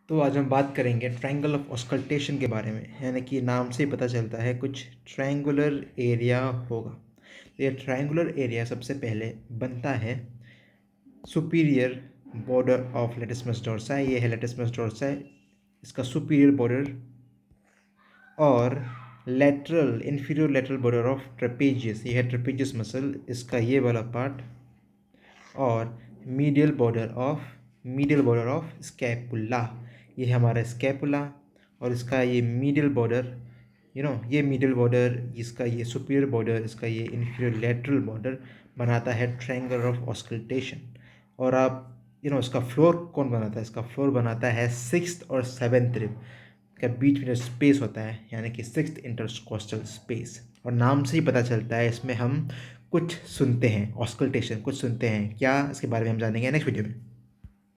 तो आज हम बात करेंगे ट्रायंगल ऑफ ऑस्कल्टेशन के बारे में, यानी कि नाम से ही पता चलता है कुछ ट्रायंगुलर एरिया होगा। तो ये ट्रायंगुलर एरिया सबसे पहले बनता है सुपीरियर बॉर्डर ऑफ लेटिसमस डोर्साई। ये है लेटिसमस डोर्साई, इसका सुपीरियर बॉर्डर, और lateral inferior lateral border of trapezius, ये है ट्रेपेजियस मसल, इसका ये वाला पार्ट, और मीडियल बॉर्डर ऑफ स्कैपुला, ये है हमारा स्कैपुला, और इसका ये मीडियल बॉर्डर, ये मीडियल बॉर्डर, इसका ये सुपीरियर बॉर्डर, इसका ये इन्फीरियर लेटरल बॉर्डर बनाता है ट्रायंगल ऑफ ऑस्कल्टेशन। और आप इसका फ्लोर कौन बनाता है? इसका फ्लोर बनाता है सिक्स्थ और सेवेंथ रिब के बीच में जो स्पेस होता है, यानी कि सिक्स्थ इंटरकोस्टल स्पेस। और नाम से ही पता चलता है इसमें हम कुछ सुनते हैं, ऑस्कल्टेशन कुछ सुनते हैं। क्या? इसके बारे में हम जानेंगे नेक्स्ट वीडियो में।